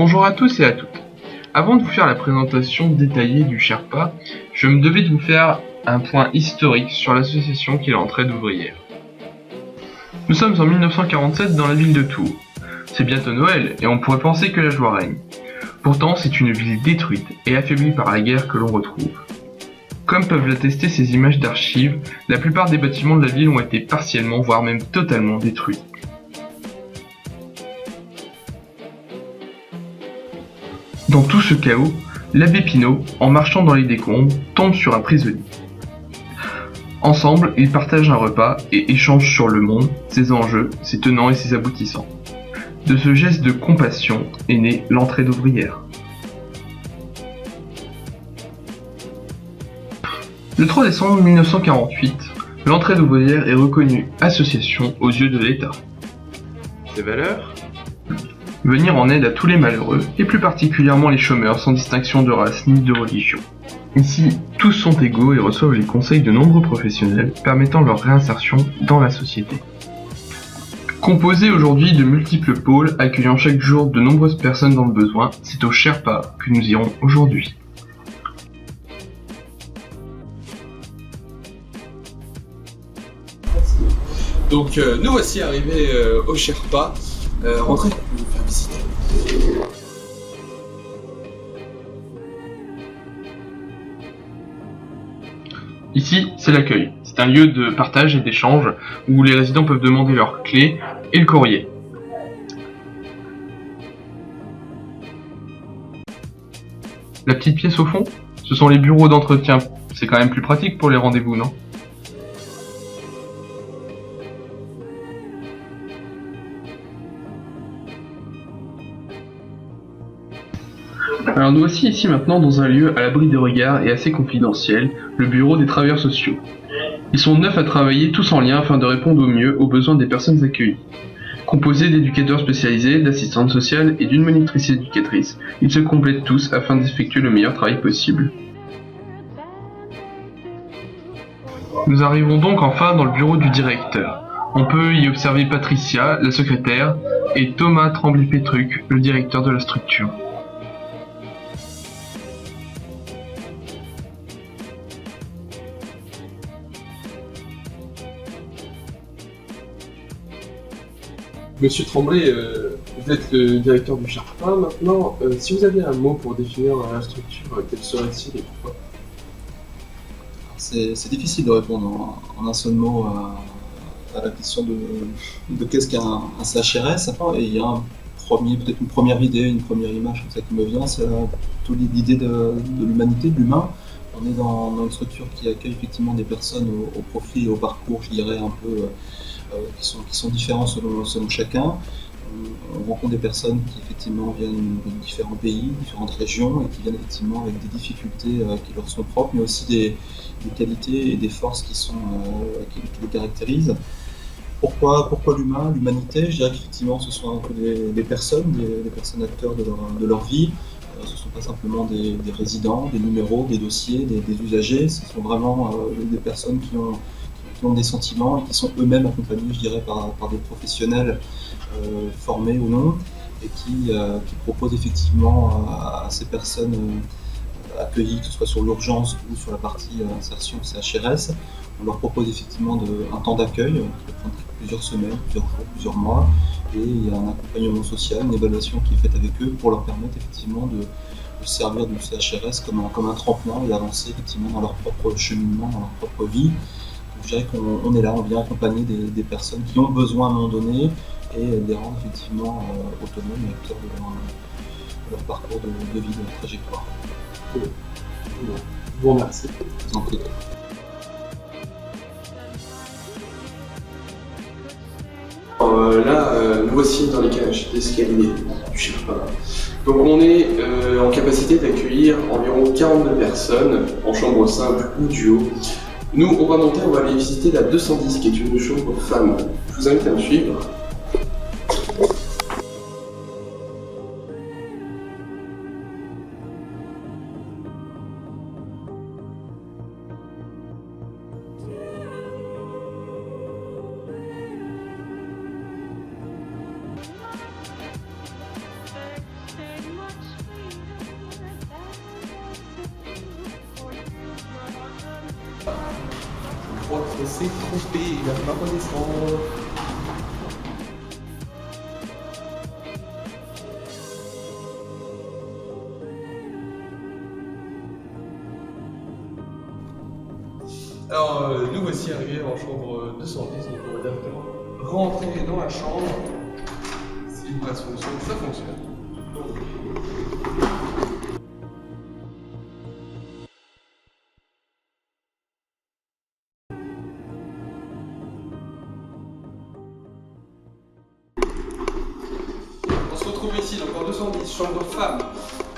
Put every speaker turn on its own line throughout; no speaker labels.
Bonjour à tous et à toutes. Avant de vous faire la présentation détaillée du Sherpa, je me devais de vous faire un point historique sur l'association qui est l'Entraide ouvrière. Nous sommes en 1947 dans la ville de Tours. C'est bientôt Noël et on pourrait penser que la joie règne. Pourtant, c'est une ville détruite et affaiblie par la guerre que l'on retrouve. Comme peuvent l'attester ces images d'archives, la plupart des bâtiments de la ville ont été partiellement, voire même totalement détruits. Dans tout ce chaos, l'abbé Pinault, en marchant dans les décombres, tombe sur un prisonnier. Ensemble, ils partagent un repas et échangent sur le monde, ses enjeux, ses tenants et ses aboutissants. De ce geste de compassion est née l'Entraide ouvrière. Le 3 décembre 1948, l'Entraide ouvrière est reconnue association aux yeux de l'État. Ses valeurs ? Venir en aide à tous les malheureux, et plus particulièrement les chômeurs sans distinction de race ni de religion. Ici, tous sont égaux et reçoivent les conseils de nombreux professionnels permettant leur réinsertion dans la société. Composé aujourd'hui de multiples pôles accueillant chaque jour de nombreuses personnes dans le besoin, c'est au Sherpa que nous irons aujourd'hui.
Donc nous voici arrivés au Sherpa. Rentrez, je vais vous faire visiter.
Ici, c'est l'accueil. C'est un lieu de partage et d'échange où les résidents peuvent demander leurs clés et le courrier. La petite pièce au fond, ce sont les bureaux d'entretien. C'est quand même plus pratique pour les rendez-vous, non ? Alors nous voici ici maintenant dans un lieu à l'abri des regards et assez confidentiel, le bureau des travailleurs sociaux. Ils sont 9 à travailler tous en lien afin de répondre au mieux aux besoins des personnes accueillies. Composés d'éducateurs spécialisés, d'assistantes sociales et d'une monitrice éducatrice, ils se complètent tous afin d'effectuer le meilleur travail possible. Nous arrivons donc enfin dans le bureau du directeur. On peut y observer Patricia, la secrétaire, et Thomas Tremblay-Pétruc, le directeur de la structure.
Monsieur Tremblay, vous êtes le directeur du Sherpa maintenant. Si vous aviez un mot pour définir la structure, quel serait-il et pourquoi ?
C'est difficile de répondre en un seul mot à la question de qu'est-ce qu'un CHRS. Et il y a peut-être une première idée, une première image comme ça qui me vient, c'est toute l'idée de l'humanité, de l'humain. On est dans une structure qui accueille effectivement des personnes au profil et au parcours, je dirais, un peu qui sont différents selon chacun. On rencontre des personnes qui effectivement viennent de différents pays, différentes régions et qui viennent effectivement avec des difficultés qui leur sont propres, mais aussi des qualités et des forces qui les caractérisent. Pourquoi l'humain, l'humanité ? Je dirais qu'effectivement ce sont un peu des personnes, des personnes acteurs de leur vie. Ce ne sont pas simplement des résidents, des numéros, des dossiers, des usagers. Ce sont vraiment des personnes qui ont des sentiments et qui sont eux-mêmes accompagnés, je dirais, par des professionnels formés ou non, et qui proposent effectivement à ces personnes accueillies, que ce soit sur l'urgence ou sur la partie insertion CHRS, on leur propose effectivement un temps d'accueil qui peut prendre plusieurs semaines, plusieurs jours, plusieurs mois, et il y a un accompagnement social, une évaluation qui est faite avec eux pour leur permettre effectivement de servir du CHRS comme un tremplin et d'avancer effectivement dans leur propre cheminement, dans leur propre vie. Je dirais qu'on est là, on vient accompagner des personnes qui ont besoin à un moment donné et les rendre effectivement autonomes et acteurs de leur parcours de vie, de leur trajectoire.
Je vous remercie.
Je vous en prie.
Nous voici dans les cages d'escalier du Sherpa. Donc on est en capacité d'accueillir environ 42 personnes en chambre simple ou duo. Nous, on va monter, on va aller visiter la 210 qui est une chambre femme. Je vous invite à me suivre. s'est trompé, il va falloir redescendre. Alors, nous voici arrivés en chambre 210, donc on va directement rentrer dans la chambre. Si le brasse fonctionne, ça fonctionne. On se retrouve ici, donc en 210, chambre femme,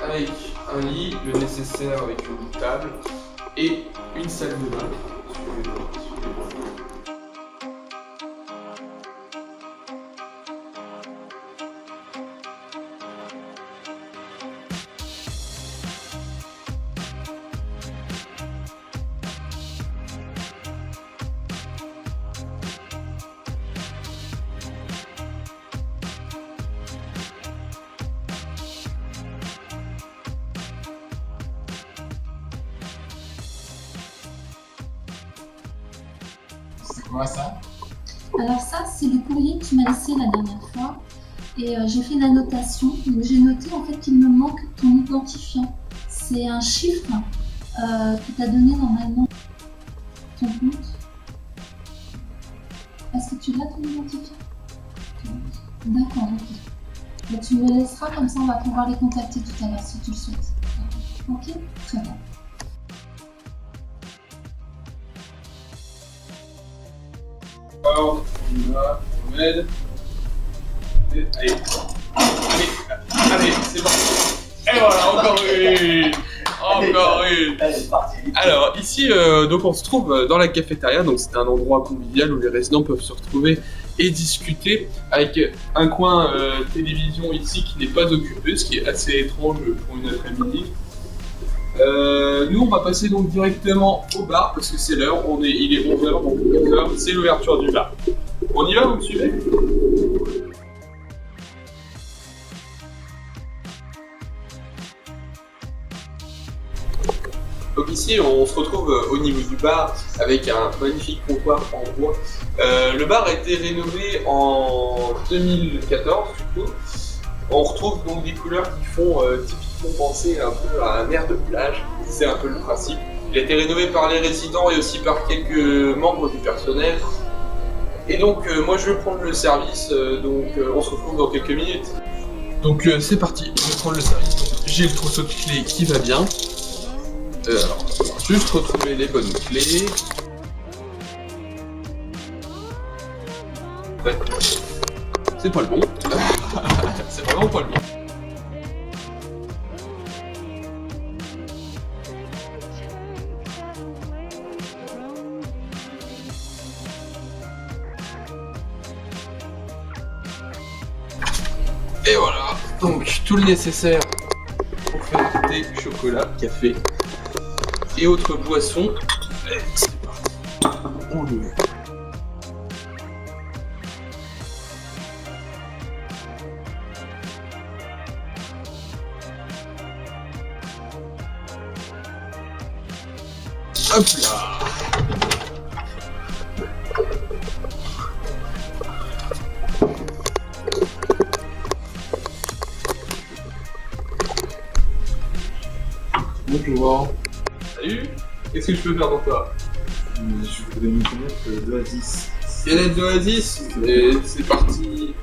avec un lit, le nécessaire avec une table et une salle de bain. Suivez-moi, suivez-moi.
C'est quoi ça?
Alors ça, c'est le courrier que tu m'as laissé la dernière fois et j'ai fait une annotation. Donc j'ai noté en fait qu'il me manque ton identifiant. C'est un chiffre que tu as donné normalement ton compte. Est-ce que tu l'as ton identifiant? D'accord, ok. Bah, tu me le laisseras, comme ça on va pouvoir les contacter tout à l'heure si tu le souhaites. Ok, très bien.
Alors, on y va, on aide. Et allez, allez, c'est parti. Et voilà, encore une. Encore une.
Allez, c'est parti.
Alors ici, donc on se trouve dans la cafétéria, donc c'est un endroit convivial où les résidents peuvent se retrouver et discuter, avec un coin télévision ici qui n'est pas occupé, ce qui est assez étrange pour une après-midi. Nous on va passer donc directement au bar parce que c'est l'heure, il est 11h, donc 11h, c'est l'ouverture du bar. On y va, vous me suivez? Donc ici on se retrouve au niveau du bar avec un magnifique comptoir en bois. Le bar a été rénové en 2014 du coup. On retrouve donc des couleurs qui font typiquement penser un peu à un air de plage, c'est un peu le principe. Il a été rénové par les résidents et aussi par quelques membres du personnel. Et donc moi je vais prendre le service, on se retrouve dans quelques minutes. Donc c'est parti, je vais prendre le service. J'ai le trousseau de clés qui va bien. Alors, on va juste retrouver les bonnes clés. Ouais. C'est pas le bon. C'est vraiment pas le bon. Et voilà, donc tout le nécessaire pour faire thé, chocolat, café et autres boissons. Allez, c'est parti. On le met. Hop là.
Bonjour.
Salut. Qu'est-ce que je peux faire pour toi?
Je voudrais me connaître 2 à 10.
Canette d'Oasis. Et c'est parti.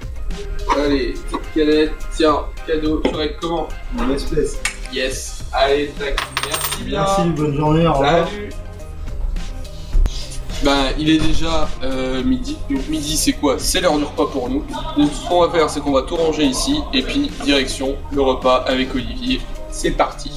Allez, petite canette. Tiens, cadeau. Tu règles comment?
Mon espèce.
Yes. Allez, tac. Merci bien.
Merci, bonne journée, au revoir.
Salut. Ben, il est déjà midi. Donc midi, c'est quoi? C'est l'heure du repas pour nous. Donc ce qu'on va faire, c'est qu'on va tout ranger ici. Et puis, direction le repas avec Olivier. C'est parti.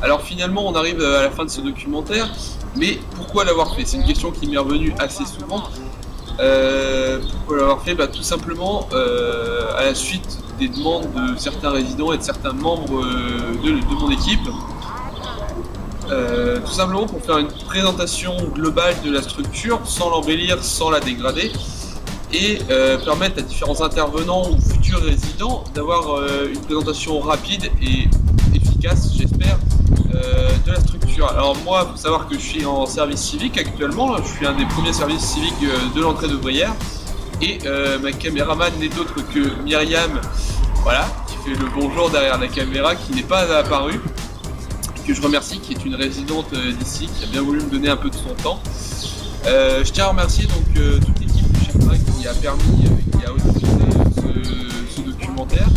Alors finalement, on arrive à la fin de ce documentaire, mais pourquoi l'avoir fait? C'est une question qui m'est revenue assez souvent. Pourquoi l'avoir fait? Tout simplement à la suite des demandes de certains résidents et de certains membres de mon équipe. Tout simplement pour faire une présentation globale de la structure sans l'embellir, sans la dégrader et permettre à différents intervenants ou futurs résidents d'avoir une présentation rapide et efficace, j'espère, de la structure. Alors moi, il faut savoir que je suis en service civique actuellement, je suis un des premiers services civiques de l'entrée d'ouvrière et ma caméraman n'est autre que Myriam, voilà, qui fait le bonjour derrière la caméra, qui n'est pas apparue, que je remercie, qui est une résidente d'ici, qui a bien voulu me donner un peu de son temps. Je tiens à remercier donc toute l'équipe du Chef qui a permis, qui a autorisé ce documentaire.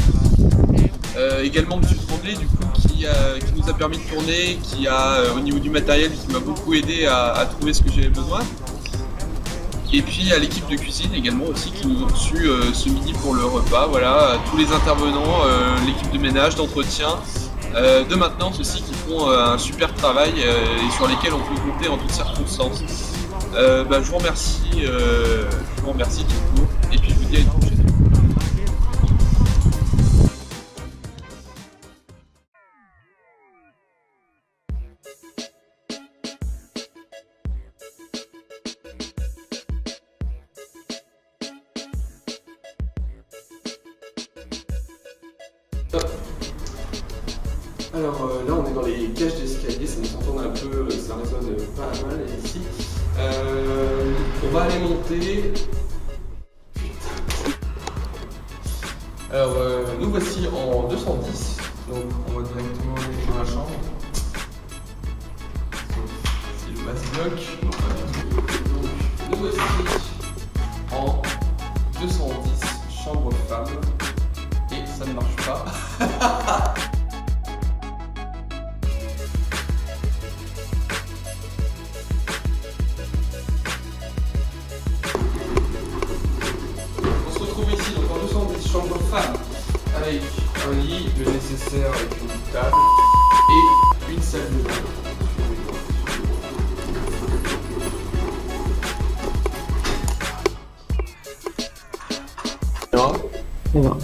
Également M. Tremblay du coup qui nous a permis de tourner, qui a au niveau du matériel qui m'a beaucoup aidé à trouver ce que j'avais besoin. Et puis à l'équipe de cuisine également aussi qui nous ont reçus ce midi pour le repas, voilà, à tous les intervenants, l'équipe de ménage, d'entretien, de maintenance aussi qui font un super travail et sur lesquels on peut compter en toutes circonstances. Je vous remercie tout court et puis je vous dis à une prochaine. Alors là on est dans les cages d'escalier, ça nous entend un peu, ça résonne pas mal ici. On va aller monter. Alors nous voici en 210, donc on va directement aller dans la chambre. C'est le base bloc. Donc nous voici en 210, chambre femme. Et ça ne marche pas. Chambre femme avec un lit, le nécessaire avec une table et une salle de bain.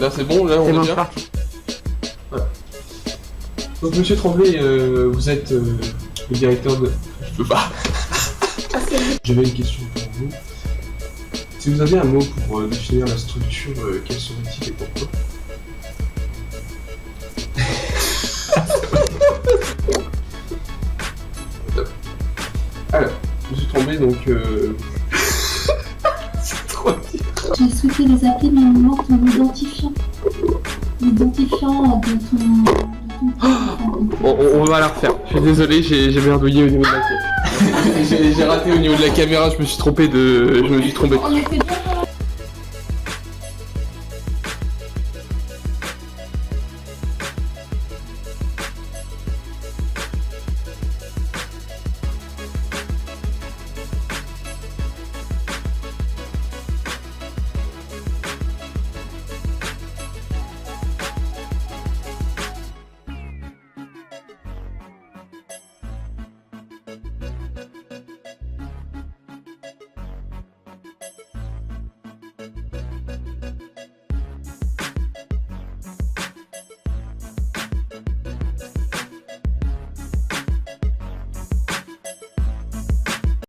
Là c'est bon, là on est bien. Voilà. Donc Monsieur Tremblay, vous êtes le directeur de... Je peux pas. J'avais une question pour vous. Si vous avez un mot pour définir la structure, quel serait-il et pourquoi? Alors, Monsieur Tremblay, donc... C'est trop dire.
J'ai souhaité les appeler, mais il me manque ton identifiant. L'identifiant de ton...
On va la refaire. Je suis désolé, j'ai merdouillé au niveau de la caméra. J'ai raté au niveau de la caméra, je me suis trompé.
On était bien